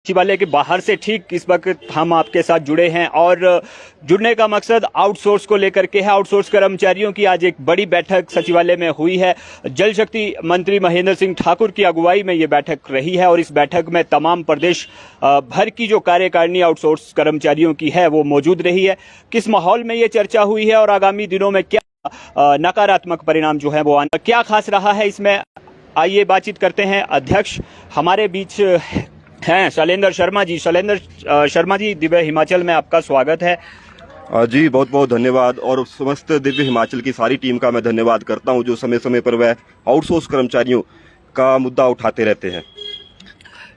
सचिवालय के बाहर से ठीक इस वक्त हम आपके साथ जुड़े हैं और जुड़ने का मकसद आउटसोर्स को लेकर के है। आउटसोर्स कर्मचारियों की आज एक बड़ी बैठक सचिवालय में हुई है। जल शक्ति मंत्री महेंद्र सिंह ठाकुर की अगुवाई में ये बैठक रही है और इस बैठक में तमाम प्रदेश भर की जो कार्यकारिणी आउटसोर्स कर्मचारियों की है वो मौजूद रही है। किस माहौल में ये चर्चा हुई है और आगामी दिनों में क्या नकारात्मक परिणाम जो है वो क्या खास रहा है, इसमें आइए बातचीत करते हैं। अध्यक्ष हमारे बीच हैं शैलेंद्र शर्मा जी। शैलेंद्र शर्मा जी, दिव्य हिमाचल में आपका स्वागत है। जी बहुत बहुत धन्यवाद और समस्त दिव्य हिमाचल की सारी टीम का मैं धन्यवाद करता हूं जो समय समय पर वह आउटसोर्स कर्मचारियों का मुद्दा उठाते रहते हैं।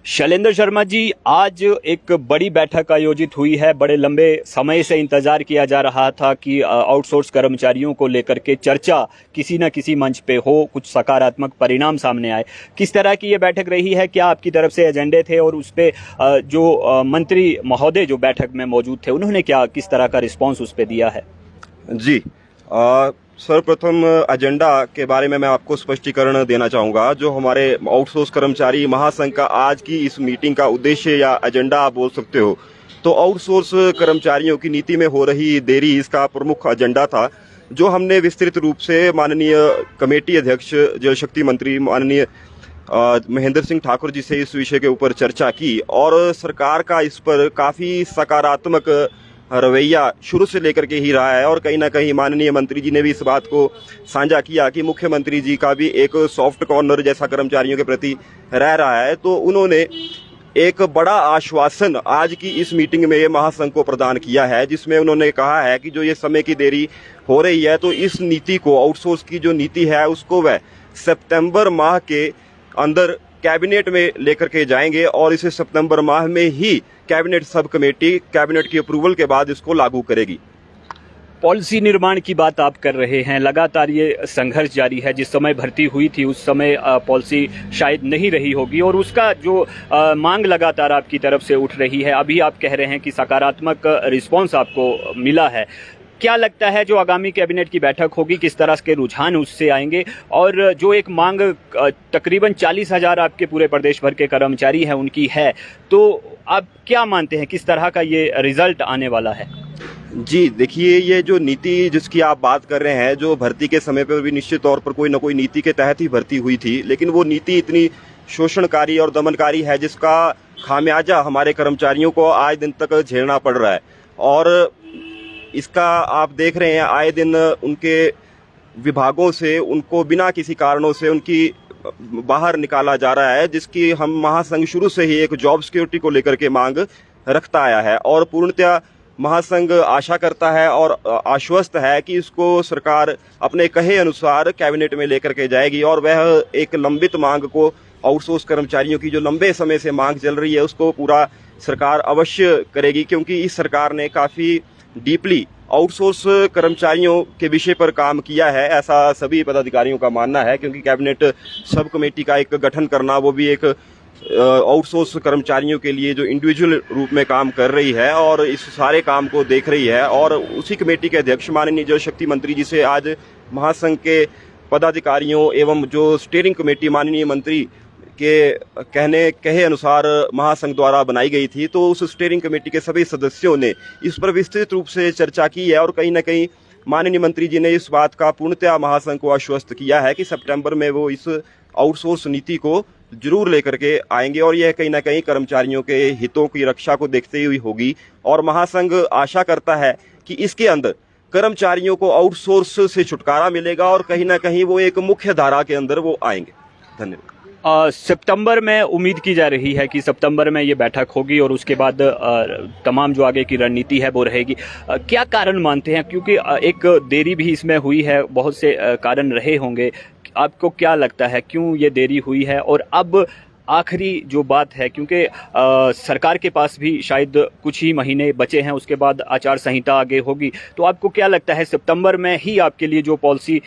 शैलेंद्र शर्मा जी, आज एक बड़ी बैठक आयोजित हुई है। बड़े लंबे समय से इंतजार किया जा रहा था कि आउटसोर्स कर्मचारियों को लेकर के चर्चा किसी न किसी मंच पे हो, कुछ सकारात्मक परिणाम सामने आए। किस तरह की ये बैठक रही है? क्या आपकी तरफ से एजेंडे थे और उस पे जो मंत्री महोदय जो बैठक में मौजूद थे उन्होंने क्या किस तरह का रिस्पॉन्स उस पे दिया है? जी सर्वप्रथम एजेंडा के बारे में मैं आपको स्पष्टीकरण देना चाहूँगा। जो हमारे आउटसोर्स कर्मचारी महासंघ का आज की इस मीटिंग का उद्देश्य या एजेंडा आप बोल सकते हो, तो आउटसोर्स कर्मचारियों की नीति में हो रही देरी इसका प्रमुख एजेंडा था, जो हमने विस्तृत रूप से माननीय कमेटी अध्यक्ष जल शक्ति मंत्री माननीय महेंद्र सिंह ठाकुर जी से इस विषय के ऊपर चर्चा की और सरकार का इस पर काफ़ी सकारात्मक रवैया शुरू से लेकर के ही रहा है। और कहीं ना कहीं माननीय मंत्री जी ने भी इस बात को साझा किया कि मुख्यमंत्री जी का भी एक सॉफ्ट कॉर्नर जैसा कर्मचारियों के प्रति रह रहा है। तो उन्होंने एक बड़ा आश्वासन आज की इस मीटिंग में महासंघ को प्रदान किया है, जिसमें उन्होंने कहा है कि जो ये समय की देरी हो रही है तो इस नीति को, आउटसोर्स की जो नीति है उसको वह सितंबर माह के अंदर कैबिनेट में लेकर के जाएंगे और इसे सितंबर माह में ही कैबिनेट सब कमेटी कैबिनेट की अप्रूवल के बाद इसको लागू करेगी। पॉलिसी निर्माण की बात आप कर रहे हैं, लगातार ये संघर्ष जारी है। जिस समय भर्ती हुई थी उस समय पॉलिसी शायद नहीं रही होगी और उसका जो मांग लगातार आपकी तरफ से उठ रही है। अभी आप कह रहे हैं कि सकारात्मक रिस्पांस आपको मिला है। क्या लगता है जो आगामी कैबिनेट की बैठक होगी किस तरह के रुझान उससे आएंगे? और जो एक मांग तकरीबन 40,000 आपके पूरे प्रदेश भर के कर्मचारी हैं उनकी है, तो आप क्या मानते हैं किस तरह का ये रिजल्ट आने वाला है? जी देखिए, ये जो नीति जिसकी आप बात कर रहे हैं, जो भर्ती के समय पर भी निश्चित तौर पर कोई ना कोई नीति के तहत ही भर्ती हुई थी, लेकिन वो नीति इतनी शोषणकारी और दमनकारी है जिसका खामियाजा हमारे कर्मचारियों को आए दिन तक झेलना पड़ रहा है। और इसका आप देख रहे हैं आए दिन उनके विभागों से उनको बिना किसी कारणों से उनकी बाहर निकाला जा रहा है, जिसकी हम महासंघ शुरू से ही एक जॉब सिक्योरिटी को लेकर के मांग रखता आया है। और पूर्णतः महासंघ आशा करता है और आश्वस्त है कि इसको सरकार अपने कहे अनुसार कैबिनेट में लेकर के जाएगी और वह एक लंबित मांग को, आउटसोर्स कर्मचारियों की जो लंबे समय से मांग चल रही है, उसको पूरा सरकार अवश्य करेगी। क्योंकि इस सरकार ने काफ़ी डीपली आउटसोर्स कर्मचारियों के विषय पर काम किया है, ऐसा सभी पदाधिकारियों का मानना है। क्योंकि कैबिनेट सब कमेटी का एक गठन करना, वो भी एक आउटसोर्स कर्मचारियों के लिए जो इंडिविजुअल रूप में काम कर रही है और इस सारे काम को देख रही है। और उसी कमेटी के अध्यक्ष माननीय जल शक्ति मंत्री जी से आज महासंघ के पदाधिकारियों एवं जो स्टीयरिंग कमेटी माननीय मंत्री के कहे अनुसार महासंघ द्वारा बनाई गई थी, तो उस स्टीयरिंग कमेटी के सभी सदस्यों ने इस पर विस्तृत रूप से चर्चा की है। और कहीं ना कहीं माननीय मंत्री जी ने इस बात का पूर्णतः महासंघ को आश्वस्त किया है कि सितंबर में वो इस आउटसोर्स नीति को जरूर लेकर के आएंगे और यह कहीं ना कहीं कर्मचारियों के हितों की रक्षा को देखते हुए होगी। और महासंघ आशा करता है कि इसके अंदर कर्मचारियों को आउटसोर्स से छुटकारा मिलेगा और कहीं ना कहीं वो एक मुख्य धारा के अंदर वो आएंगे। धन्यवाद। सितंबर में उम्मीद की जा रही है कि सितंबर में ये बैठक होगी और उसके बाद तमाम जो आगे की रणनीति है वो रहेगी। क्या कारण मानते हैं? क्योंकि एक देरी भी इसमें हुई है, बहुत से कारण रहे होंगे। आपको क्या लगता है क्यों ये देरी हुई है? और अब आखिरी जो बात है, क्योंकि सरकार के पास भी शायद कुछ ही महीने बचे हैं, उसके बाद आचार संहिता आगे होगी, तो आपको क्या लगता है सितंबर में ही आपके लिए जो पॉलिसी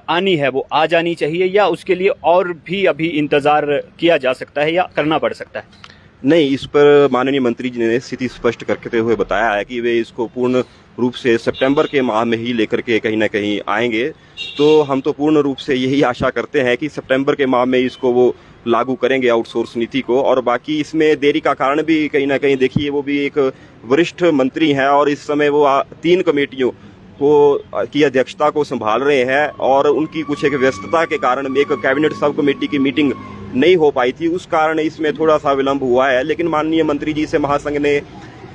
आनी है वो आ जानी चाहिए या उसके लिए और भी अभी इंतज़ार किया जा सकता है या करना पड़ सकता है? नहीं, इस पर माननीय मंत्री जी ने स्थिति स्पष्ट करते हुए बताया है कि वे इसको पूर्ण रूप से सितंबर के माह में ही लेकर के कहीं ना कहीं आएंगे। तो हम तो पूर्ण रूप से यही आशा करते हैं कि सितंबर के माह में इसको वो लागू करेंगे आउटसोर्स नीति को। और बाकी इसमें देरी का कारण भी कहीं ना कहीं देखिए, वो भी एक वरिष्ठ मंत्री हैं और इस समय वो 3 कमेटियों को की अध्यक्षता को संभाल रहे हैं और उनकी कुछ एक व्यस्तता के कारण एक कैबिनेट सब कमेटी की मीटिंग नहीं हो पाई थी, उस कारण इसमें थोड़ा सा विलंब हुआ है। लेकिन माननीय मंत्री जी से महासंघ ने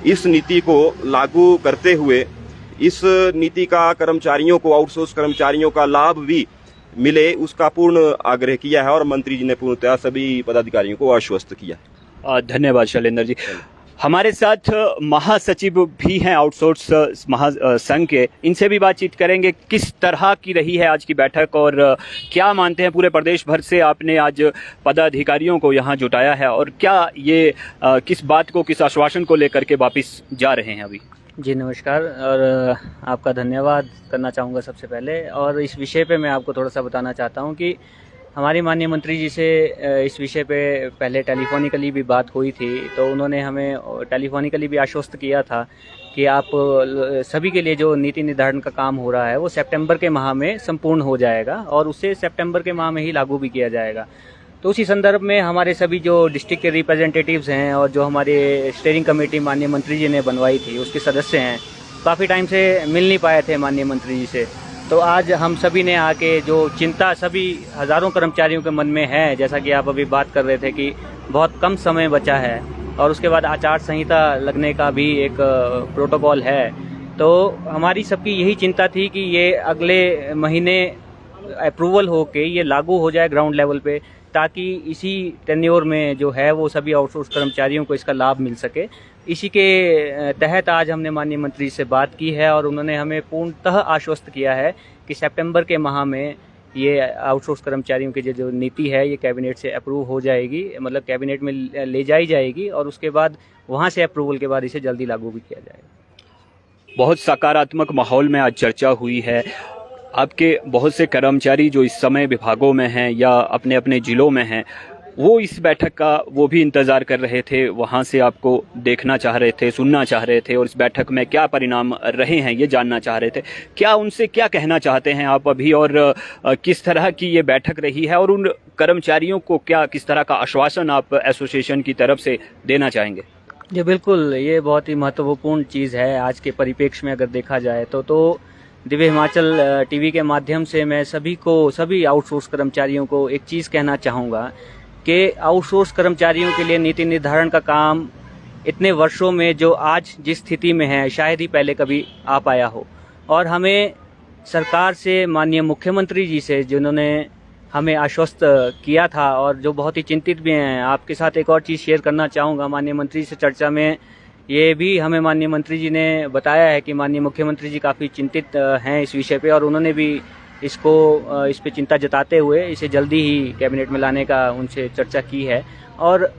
इस नीति को लागू करते हुए इस नीति का कर्मचारियों को, आउटसोर्स कर्मचारियों का लाभ भी मिले, उसका पूर्ण आग्रह किया है और मंत्री जी ने पूर्णतः सभी पदाधिकारियों को आश्वस्त किया। धन्यवाद शैलेंद्र जी। हमारे साथ महासचिव भी हैं आउटसोर्स महासंघ के, इनसे भी बातचीत करेंगे किस तरह की रही है आज की बैठक और क्या मानते हैं पूरे प्रदेश भर से आपने आज पदाधिकारियों को यहाँ जुटाया है और क्या ये किस बात को, किस आश्वासन को लेकर के वापस जा रहे हैं अभी। जी नमस्कार, और आपका धन्यवाद करना चाहूँगा सबसे पहले। और इस विषय पे मैं आपको थोड़ा सा बताना चाहता हूँ कि हमारी माननीय मंत्री जी से इस विषय पे पहले टेलीफोनिकली भी बात हुई थी, तो उन्होंने हमें टेलीफोनिकली भी आश्वस्त किया था कि आप सभी के लिए जो नीति निर्धारण का काम हो रहा है वो सितंबर के माह में संपूर्ण हो जाएगा और उसे सितंबर के माह में ही लागू भी किया जाएगा। तो उसी संदर्भ में हमारे सभी जो डिस्ट्रिक्ट के रिप्रेजेंटेटिव्स हैं और जो हमारे स्टीयरिंग कमेटी माननीय मंत्री जी ने बनवाई थी उसके सदस्य हैं, काफ़ी टाइम से मिल नहीं पाए थे माननीय मंत्री जी से। तो आज हम सभी ने आके जो चिंता सभी हज़ारों कर्मचारियों के मन में है, जैसा कि आप अभी बात कर रहे थे कि बहुत कम समय बचा है और उसके बाद आचार संहिता लगने का भी एक प्रोटोकॉल है, तो हमारी सबकी यही चिंता थी कि ये अगले महीने अप्रूवल हो के ये लागू हो जाए ग्राउंड लेवल पे, ताकि इसी टेन्योर में जो है वो सभी आउटसोर्स कर्मचारियों को इसका लाभ मिल सके। इसी के तहत आज हमने माननीय मंत्री से बात की है और उन्होंने हमें पूर्णतः आश्वस्त किया है कि सितंबर के माह में ये आउटसोर्स कर्मचारियों की जो नीति है ये कैबिनेट से अप्रूव हो जाएगी, मतलब कैबिनेट में ले जाई जाएगी और उसके बाद वहाँ से अप्रूवल के बाद इसे जल्दी लागू भी किया जाएगा। बहुत सकारात्मक माहौल में आज चर्चा हुई है। आपके बहुत से कर्मचारी जो इस समय विभागों में हैं या अपने अपने जिलों में हैं, वो इस बैठक का वो भी इंतज़ार कर रहे थे, वहाँ से आपको देखना चाह रहे थे, सुनना चाह रहे थे और इस बैठक में क्या परिणाम रहे हैं ये जानना चाह रहे थे। क्या उनसे क्या कहना चाहते हैं आप अभी और किस तरह की ये बैठक रही है और उन कर्मचारियों को क्या किस तरह का आश्वासन आप एसोसिएशन की तरफ से देना चाहेंगे। जी बिल्कुल, ये बहुत ही महत्वपूर्ण चीज़ है आज के परिप्रेक्ष्य में अगर देखा जाए तो दिव्य हिमाचल टीवी के माध्यम से मैं सभी आउटसोर्स कर्मचारियों को एक चीज़ कहना चाहूँगा कि आउटसोर्स कर्मचारियों के लिए नीति निर्धारण का काम इतने वर्षों में जो आज जिस स्थिति में है शायद ही पहले कभी आ पाया हो। और हमें सरकार से, माननीय मुख्यमंत्री जी से जिन्होंने हमें आश्वस्त किया था और जो बहुत ही चिंतित भी हैं, आपके साथ एक और चीज़ शेयर करना चाहूँगा। माननीय मंत्री से चर्चा में ये भी हमें माननीय मंत्री जी ने बताया है कि माननीय मुख्यमंत्री जी काफ़ी चिंतित हैं इस विषय पे और उन्होंने भी इस पे चिंता जताते हुए इसे जल्दी ही कैबिनेट में लाने का उनसे चर्चा की है। और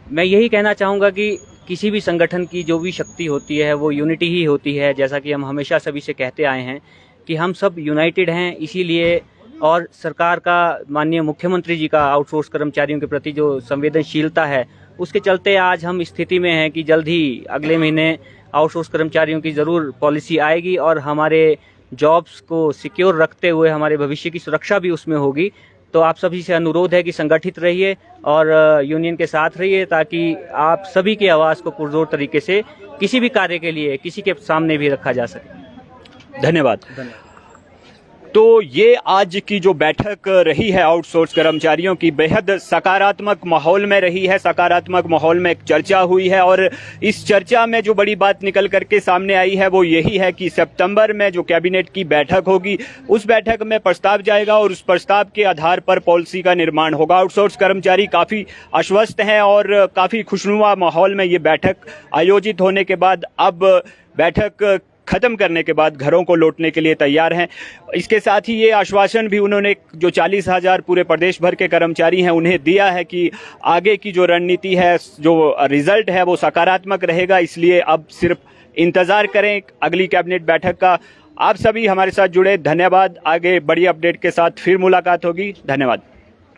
मैं यही कहना चाहूँगा कि किसी भी संगठन की जो भी शक्ति होती है वो यूनिटी ही होती है, जैसा कि हम हमेशा सभी से कहते आए हैं कि हम सब यूनाइटेड हैं। इसीलिए और सरकार का, माननीय मुख्यमंत्री जी का आउटसोर्स कर्मचारियों के प्रति जो संवेदनशीलता है उसके चलते आज हम स्थिति में हैं कि जल्द ही अगले महीने आउटसोर्स कर्मचारियों की ज़रूर पॉलिसी आएगी और हमारे जॉब्स को सिक्योर रखते हुए हमारे भविष्य की सुरक्षा भी उसमें होगी। तो आप सभी से अनुरोध है कि संगठित रहिए और यूनियन के साथ रहिए ताकि आप सभी की आवाज़ को पुरजोर तरीके से किसी भी कार्य के लिए किसी के सामने भी रखा जा सके। धन्यवाद। तो ये आज की जो बैठक रही है आउटसोर्स कर्मचारियों की, बेहद सकारात्मक माहौल में रही है, सकारात्मक माहौल में चर्चा हुई है और इस चर्चा में जो बड़ी बात निकल करके सामने आई है वो यही है कि सितंबर में जो कैबिनेट की बैठक होगी उस बैठक में प्रस्ताव जाएगा और उस प्रस्ताव के आधार पर पॉलिसी का निर्माण होगा। आउटसोर्स कर्मचारी काफ़ी आश्वस्त हैं और काफ़ी खुशनुमा माहौल में ये बैठक आयोजित होने के बाद अब बैठक खत्म करने के बाद घरों को लौटने के लिए तैयार हैं। इसके साथ ही ये आश्वासन भी उन्होंने जो 40,000 पूरे प्रदेश भर के कर्मचारी हैं उन्हें दिया है कि आगे की जो रणनीति है, जो रिजल्ट है वो सकारात्मक रहेगा। इसलिए अब सिर्फ इंतज़ार करें अगली कैबिनेट बैठक का। आप सभी हमारे साथ जुड़े, धन्यवाद। आगे बड़ी अपडेट के साथ फिर मुलाकात होगी। धन्यवाद।